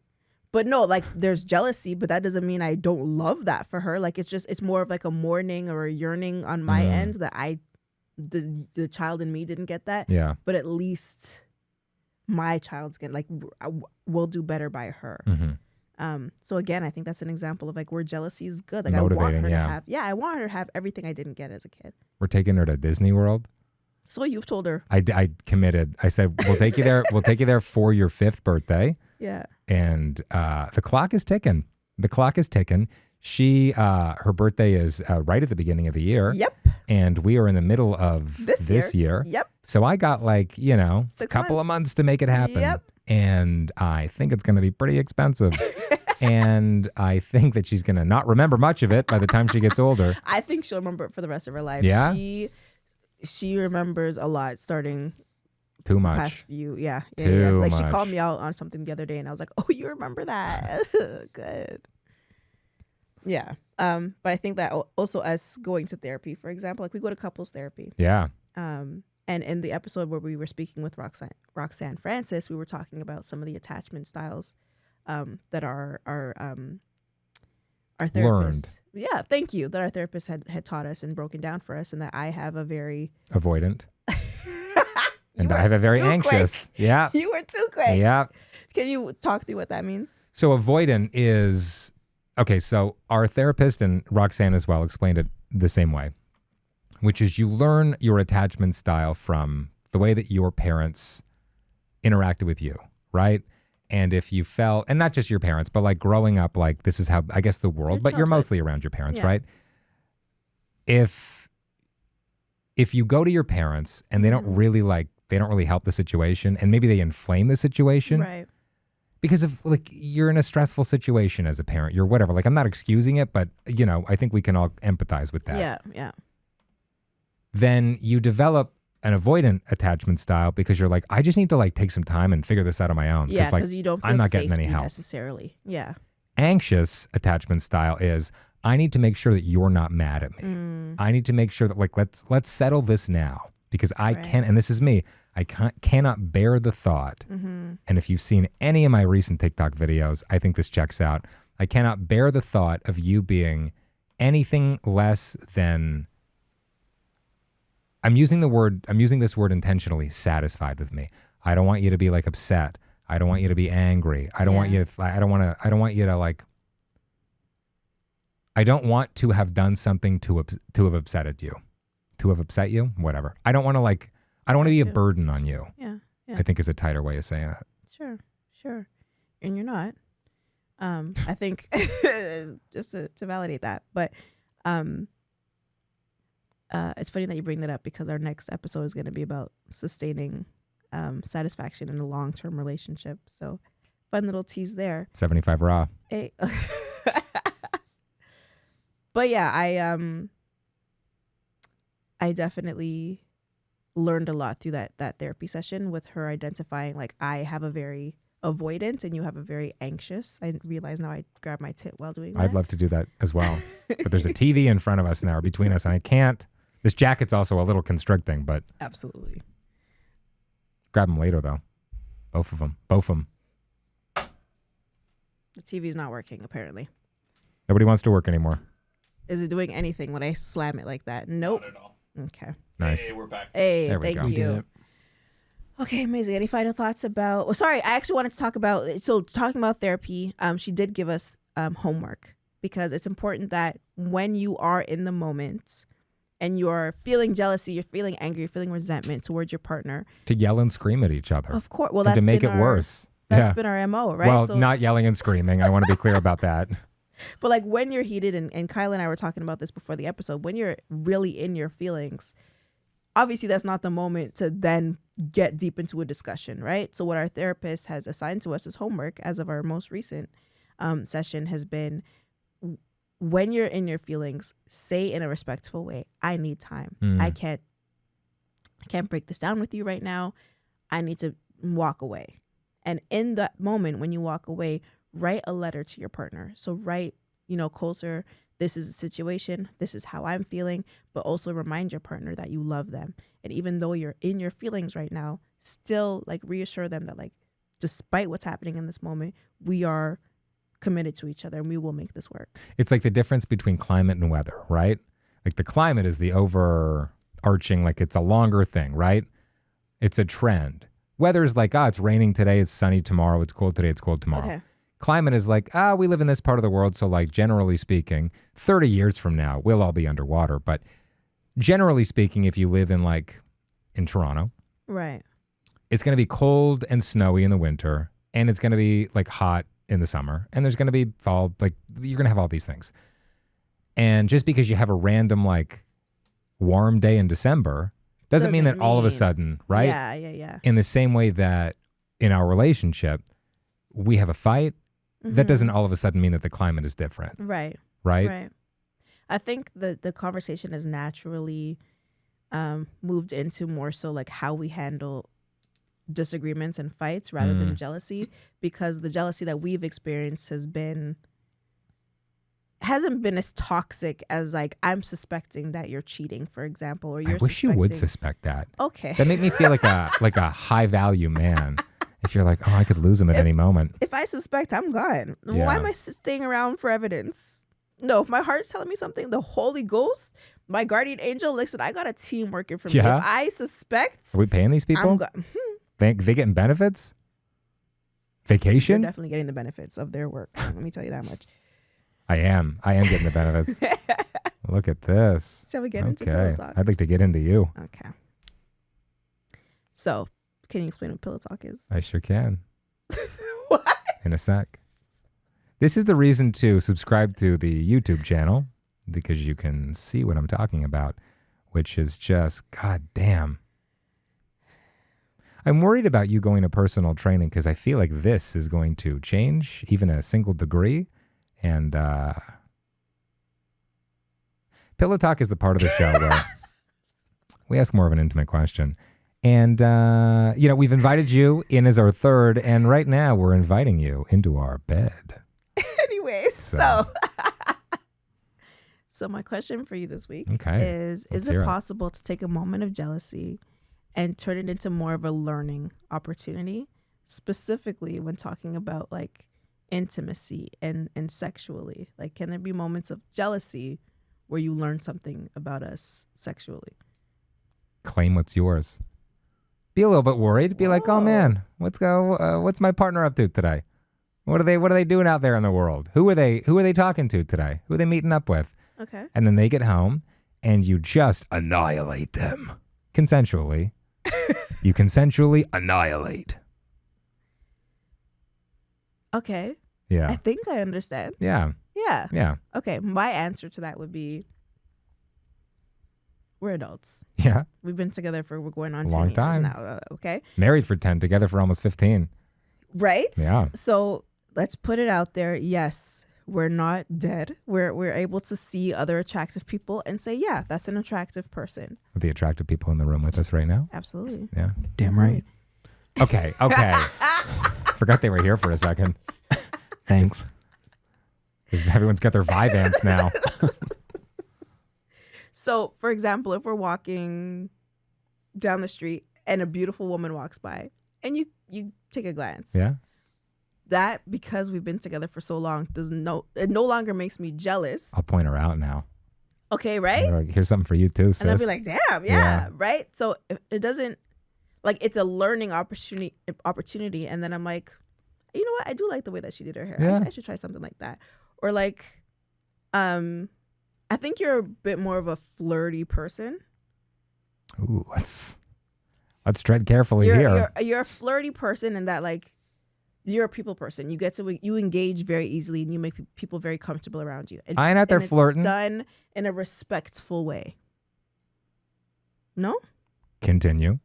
But no, there's jealousy, but that doesn't mean I don't love that for her. It's more of a mourning or a yearning on my end that I the child in me didn't get that. Yeah. But at least my child's gonna will do better by her. So again, I think that's an example of like where jealousy is good. Like I want Motivating, her yeah. to have, I want her to have everything I didn't get as a kid. We're taking her to Disney World. So you've told her. I committed. I said, we'll take you there. We'll take you there for your 5th birthday. Yeah. And the clock is ticking. The clock is ticking. She, her birthday is right at the beginning of the year. Yep. And we are in the middle of this year. Yep. So I got like, a 6 couple of months. months to make it happen. Yep. And I think it's going to be pretty expensive. And I think that she's going to not remember much of it by the time she gets older. I think she'll remember it for the rest of her life. Yeah? She remembers a lot starting Too much. past few. Yeah. Too Like much. she called me out on something the other day and I was like, oh, you remember that? Good. Yeah. But I think that also us going to therapy, for example, like we go to couples therapy. Yeah. And in the episode where we were speaking with Roxanne Francis, we were talking about some of the attachment styles that our therapist Learned. Yeah, thank you. That our therapist had taught us and broken down for us, and that I have a very Avoidant. And You I have a were very too anxious. quick. Yeah. You were too quick. Yeah. Can you talk through what that means? So avoidant is, okay, so our therapist and Roxanne as well explained it the same way, which is you learn your attachment style from the way that your parents interacted with you, right? And if you felt, and not just your parents, but like growing up, like this is how, I guess the world, Your but you're childhood. mostly around your parents, Yeah. right? If you go to your parents and they don't really they don't really help the situation and maybe they inflame the situation, Right. because if like you're in a stressful situation as a parent, you're whatever. Like I'm not excusing it, but I think we can all empathize with that. Yeah. Yeah. Then you develop an avoidant attachment style because you're like, I just need to like take some time and figure this out on my own. Yeah. like Because you don't feel I'm not getting any safety help. necessarily. Yeah. Anxious attachment style is I need to make sure that you're not mad at me. I need to make sure that like let's settle this now because I Right. can't, and this is me, I cannot bear the thought. And if you've seen any of my recent TikTok videos, I think this checks out. I cannot bear the thought of you being anything less than, I'm using this word intentionally, satisfied with me. I don't want you to be like upset. I don't want you to be angry. I don't want you to, I don't want you to like, I don't want to have done something to have upset you, whatever. I don't want to like, I don't want to be a burden on you. Yeah. Yeah. I think is a tighter way of saying that. Sure. And you're not. I think just to validate that, but it's funny that you bring that up because our next episode is going to be about sustaining satisfaction in a long-term relationship. So fun little tease there. 75 raw. Hey. But yeah, I definitely learned a lot through that therapy session with her identifying like I have a very avoidant and you have a very anxious. I realize now I grab my tit while doing that. I'd love to do that as well. But there's a TV in front of us now, or between us, and I can't. This jacket's also a little constricting, but Absolutely. grab them later, though. Both of them. The TV's not working, apparently. Nobody wants to work anymore. Is it doing anything when I slam it like that? Nope. Not at all. Okay. Nice. Hey, we're back. Hey, There we thank go. We did you. it. Okay, amazing. Any final thoughts about? Well, sorry, I actually wanted to talk about. So talking about therapy, she did give us homework because it's important that when you are in the moment and you're feeling jealousy, you're feeling angry, you're feeling resentment towards your partner. To yell and scream at each other. Of course, well, and that's to make been it worse. That's been our MO, right? Well, So- not yelling and screaming. I want to be clear about that. But like when you're heated, and Kyle and I were talking about this before the episode, when you're really in your feelings, obviously that's not the moment to then get deep into a discussion, right? So what our therapist has assigned to us as homework as of our most recent session has been, when you're in your feelings, say in a respectful way, I need time. I can't break this down with you right now. I need to walk away. And in that moment, when you walk away, write a letter to your partner. So write, Kolter, this is the situation. This is how I'm feeling. But also remind your partner that you love them. And even though you're in your feelings right now, still like reassure them that like, despite what's happening in this moment, we are committed to each other and we will make this work. It's like the difference between climate and weather, right? Like the climate is the arching, like it's a longer thing, right? It's a trend. Weather's like, it's raining today, it's sunny tomorrow, it's cold today, it's cold tomorrow. Okay. Climate is like, we live in this part of the world, so like generally speaking, 30 years from now, we'll all be underwater. But generally speaking, if you live in Toronto, Right. it's going to be cold and snowy in the winter, and it's going to be like hot in the summer, and there's going to be fall, like you're going to have all these things. And just because you have a random like warm day in December doesn't mean that all of a sudden, right? Yeah. In the same way that in our relationship, we have a fight, that doesn't all of a sudden mean that the climate is different. Right. Right? Right. I think the conversation has naturally moved into more so like how we handle disagreements and fights rather than jealousy, because the jealousy that we've experienced hasn't been as toxic as like, I'm suspecting that you're cheating, for example, or you're I wish you would suspect that. Okay. That make me feel like a high value man. If you're like, I could lose him at any moment. If I suspect, I'm gone. Yeah. Why am I staying around for evidence? No, if my heart's telling me something, the Holy Ghost, my guardian angel, listen, I got a team working for me. Yeah. If I suspect, Are we paying these people? I'm gone. They getting benefits? They're Vacation? definitely getting the benefits of their work. Let me tell you that much. I am getting the benefits. Look at this. Shall we get into pillow talk? I'd like to get into you. Okay. So, can you explain what pillow talk is? I sure can. What? In a sec. This is the reason to subscribe to the YouTube channel, because you can see what I'm talking about, which is just, god damn. I'm worried about you going to personal training because I feel like this is going to change even a single degree. And Pillow Talk is the part of the show where we ask more of an intimate question. And, we've invited you in as our third, and right now we're inviting you into our bed. Anyways, so my question for you this week is it possible to take a moment of jealousy and turn it into more of a learning opportunity, specifically when talking about like intimacy and sexually? Like, can there be moments of jealousy where you learn something about us sexually? Claim what's yours. Be a little bit worried. Be like, oh man, what's my partner up to today? What are they doing out there in the world? Who are they talking to today? Who are they meeting up with? Okay. And then they get home and you just annihilate them consensually. You consensually annihilate. Okay. Yeah. I think I understand. Yeah. Yeah. Yeah. Okay. My answer to that would be, we're adults. Yeah. We've been together we're going on 10 Long years time. now. Okay. Married for 10, together for almost 15. Right? Yeah. So let's put it out there. Yes, we're not dead. We're able to see other attractive people and say, yeah, that's an attractive person. Are the attractive people in the room with us right now? Absolutely. Yeah. Damn right. Okay. Forgot they were here for a second. Thanks. 'Cause everyone's got their Vyvanse now. So, for example, if we're walking down the street and a beautiful woman walks by and you take a glance. Yeah. That, because we've been together for so long, it no longer makes me jealous. I'll point her out now. Okay, right? Like, here's something for you too, sis. And I'll be like, damn, yeah. Right? So it doesn't, like, it's a learning opportunity. And then I'm like, you know what? I do like the way that she did her hair. Yeah. I should try something like that. Or like, I think you're a bit more of a flirty person. Ooh, let's tread carefully here. You're a flirty person in that, like, you're a people person. You engage very easily and you make people very comfortable around you. I ain't out there flirting. It's done in a respectful way. No? Continue.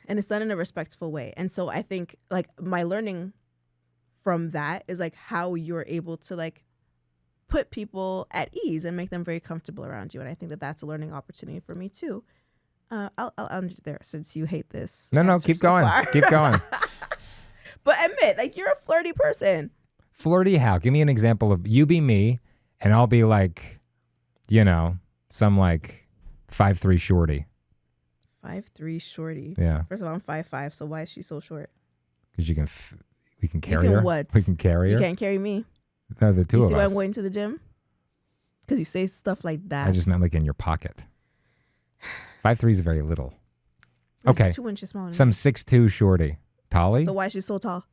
And it's done in a respectful way. And so I think, like, my learning from that is like how you're able to like put people at ease and make them very comfortable around you. And I think that that's a learning opportunity for me too. I'll end it there since you hate this. No, keep going. Keep going. But admit, like, you're a flirty person. Flirty how? Give me an example of you be me and I'll be like, some like 5'3" shorty. 5'3" shorty. Yeah. First of all, I'm 5'5", so why is she so short? Because we can carry her. What? We can carry her. You can't carry me. No, the two You of see why us. I'm going to the gym? Because you say stuff like that. I just meant like in your pocket. 5'3" is very little. Okay. 2 inches smaller. Some 6'2" shorty. Tolly? So why is she so tall?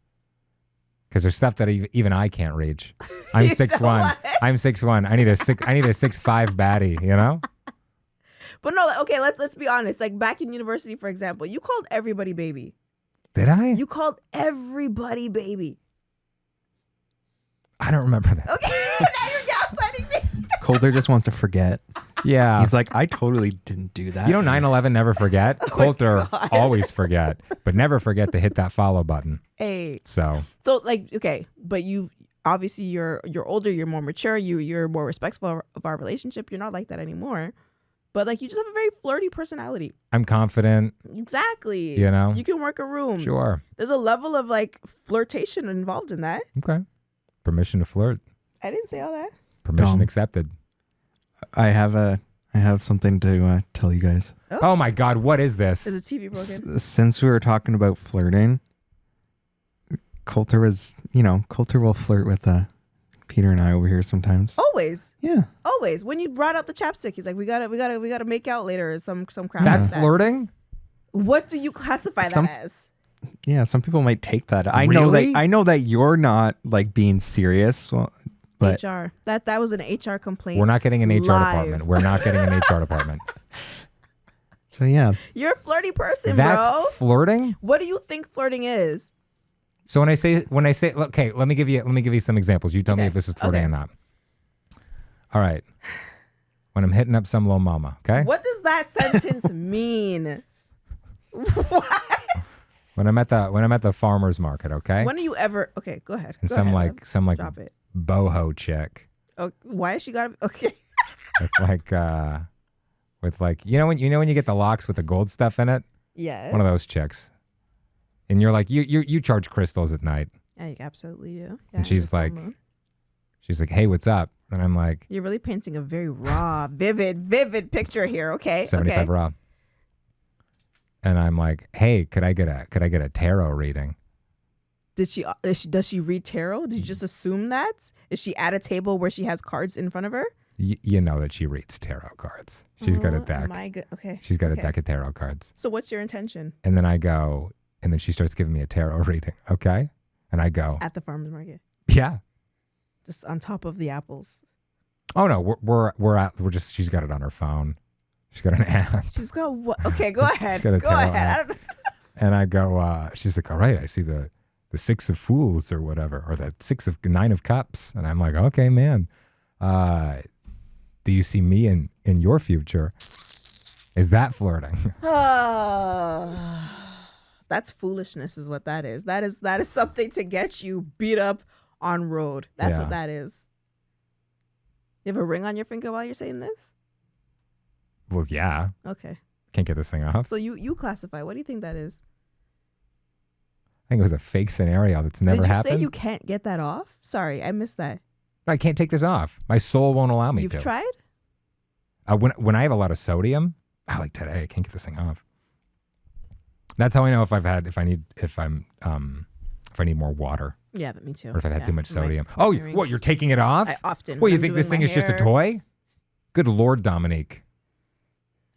Because there's stuff that even I can't reach. I'm 6'1". I'm 6'1". I need a 6'5" baddie, you know? But no, okay, let's be honest. Like back in university, for example, you called everybody baby. Did I? You called everybody baby. I don't remember that. Okay, now you're gaslighting me. Kolter just wants to forget. Yeah. He's like, I totally didn't do that. You know 9/11 never forget? Kolter God. always forget. But never forget to hit that follow button. Hey. So like, okay, but you obviously you're older, you're more mature, you're more respectful of our relationship. You're not like that anymore. But like you just have a very flirty personality. I'm confident. Exactly. You know? You can work a room. Sure. There's a level of like flirtation involved in that. Okay. Permission to flirt. I didn't say all that. Permission Dom. accepted. I have something to tell you guys. Oh my God, what is this? Is the TV broken? Since we were talking about flirting, Kolter will flirt with Peter and I over here sometimes. Always. Yeah. Always. When you brought out the chapstick, he's like, we gotta make out later or some crap. That's like that. flirting? What do you classify Some- that as? Yeah, some people might take that. I Really? know that you're not like being serious. Well, but HR. That was an HR complaint. We're not getting an HR Live. department. We're not getting an HR department. so yeah, You're a flirty person, That's bro. flirting? What do you think flirting is? So when I say okay, let me give you some examples. You tell me Okay. if this is flirting Okay. or not. All right. When I'm hitting up some little mama, okay? What does that sentence mean? What? When I'm at the farmer's market, okay? When are you ever? Okay, go ahead. And Go some ahead, like drop it. boho chick Oh, why is she got to? Okay. with like you know when you get the locks with the gold stuff in it? Yes. One of those chicks. And you're like you charge crystals at night. Yeah, you absolutely do. Yeah, And she's you're full like- moon. She's like, "Hey, what's up?" And I'm like, You're really painting a very raw, vivid picture here. Okay. 75 okay. raw. And I'm like, "Hey, could I get a tarot reading?" Does she read tarot? Did you just assume that? Is she at a table where she has cards in front of her? You know that she reads tarot cards. She's got a Oh, deck. my good. Okay. She's got a Okay. deck of tarot cards. So what's your intention And then I go, and then she starts giving me a tarot reading, okay? And I go, at the farmer's market? yeah. Just on top of the apples. Oh no, we're just she's got it on her phone. She's got an app. She's got what? Okay, go ahead. got a Go tarot ahead. app. I don't, And I go, she's like, all right, I see the Six of Fools or whatever, or the Nine of Cups. And I'm like, okay, man. Do you see me in your future? Is that flirting? that's foolishness, is what that is. That is something to get you beat up on road. That's Yeah. what that is. You have a ring on your finger while you're saying this? Well, yeah. Okay. Can't get this thing off. So you classify. What do you think that is? I think it was a fake scenario that's never Did you happened. say you can't get that off? Sorry, I missed that. I can't take this off. My soul won't allow me You've to. tried? When I have a lot of sodium, like today, I can't get this thing off. That's how I know if I need more water, Yeah, but me too. or if I've had Yeah, too much my sodium. Oh, earrings. what? You're taking it off? I often. What, when you I'm think this doing thing my is just a hair- toy? Good Lord, Dominique.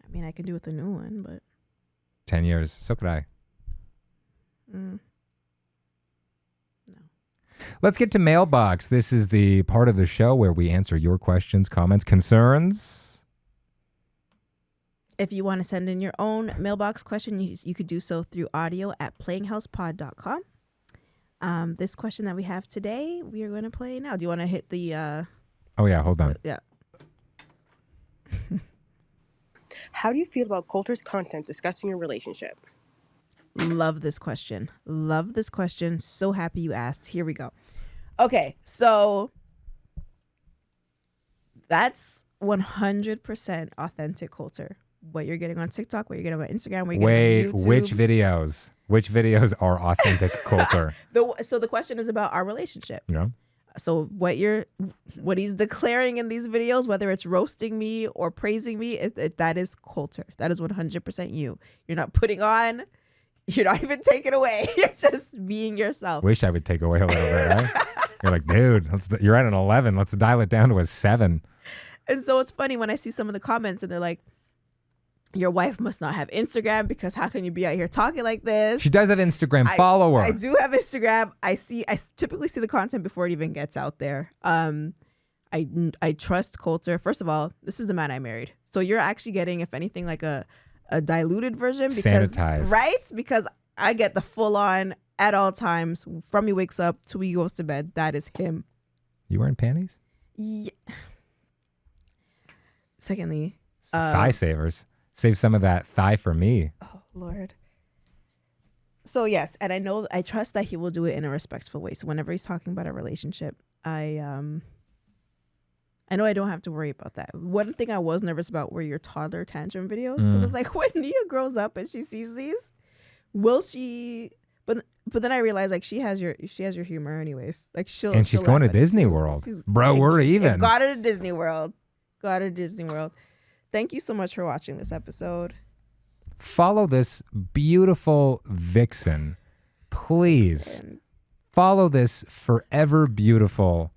I mean, I can do with a new one, but 10 years. So could I. no. Let's get to Mailbox. This is the part of the show where we answer your questions, comments, concerns. If you want to send in your own mailbox question, you could do so through audio at playinghousepod.com. This question that we have today, we are going to play now. Do you want to hit the? Oh, yeah. Hold on. Yeah. How do you feel about Kolter's content discussing your relationship? Love this question. Love this question. So happy you asked. Here we go. Okay, so that's 100% authentic Kolter. What you're getting on TikTok, what you're getting on Instagram, what you're Wait, getting on YouTube. which videos? Which videos are authentic Kolter? So the question is about our relationship. You know? So what he's declaring in these videos, whether it's roasting me or praising me, that is Kolter. That is 100% you. You're not putting on. You're not even taking away. You're just being yourself. Wish I would take away a little bit, right? You're like, dude, you're at an 11. Let's dial it down to a 7. And so it's funny when I see some of the comments and they're like, your wife must not have Instagram because how can you be out here talking like this? She does have Instagram. Follow her. I do have Instagram. I typically see the content before it even gets out there. I trust Kolter. First of all, this is the man I married. So you're actually getting, if anything, like a diluted version. Because, sanitized. Right? Because I get the full on at all times from he wakes up to he goes to bed. That is him. You wearing panties? Yeah. Secondly, Thigh savers. Save some of that thigh for me. oh Lord. So yes, and I trust that he will do it in a respectful way. So whenever he's talking about a relationship, I know I don't have to worry about that. One thing I was nervous about were your toddler tantrum videos, because it's like when Nia grows up and she sees these, will she? But then I realized like she has your humor anyways. Like she's going to Disney World, bro. Like, we're even. Got her to Disney World. Thank you so much for watching this episode. Follow this beautiful vixen, please. Follow this forever beautiful.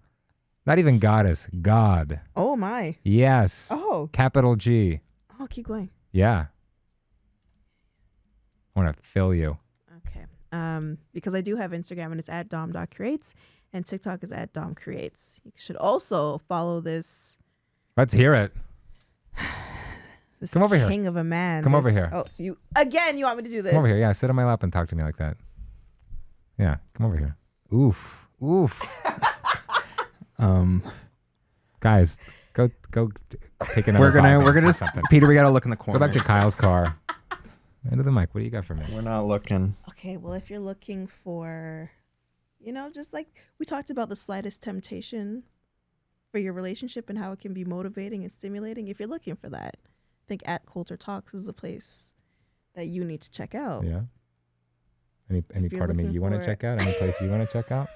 Not even goddess, God. Oh my. Yes. Oh. Capital G. Oh, keep going. Yeah. I want to fill you. Okay. Because I do have Instagram and it's at dom.creates and TikTok is at domcreates. You should also follow this. Let's hear it. This Come over here. king of a man. Come over here. Oh, you want me to do this? Come over here. Yeah, sit on my lap and talk to me like that. Yeah, come over here. Oof. Guys, go take another. We're gonna something. Peter, we gotta look in the corner. Go back to Kyle's car. Into the mic. What do you got for me? We're not looking. Okay, well, if you're looking for, just like we talked about the slightest temptation for your relationship and how it can be motivating and stimulating. If you're looking for that, I think at Kolter Talks is a place that you need to check out. Yeah. Any part of me you want to check out? Any place you want to check out?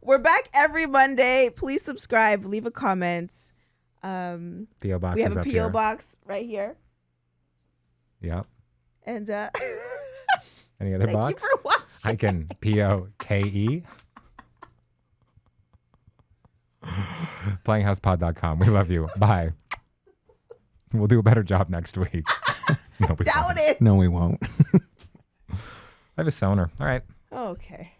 We're back every Monday. Please subscribe. Leave a comment. P.O. box. We have is a up P.O. here. box right here. Yep. And Any other thank box? you for watching. I can POKE. Playinghousepod.com. We love you. Bye. We'll do a better job next week. No, we Doubt won't. it. No, we won't. I have a sonar. All right. Okay.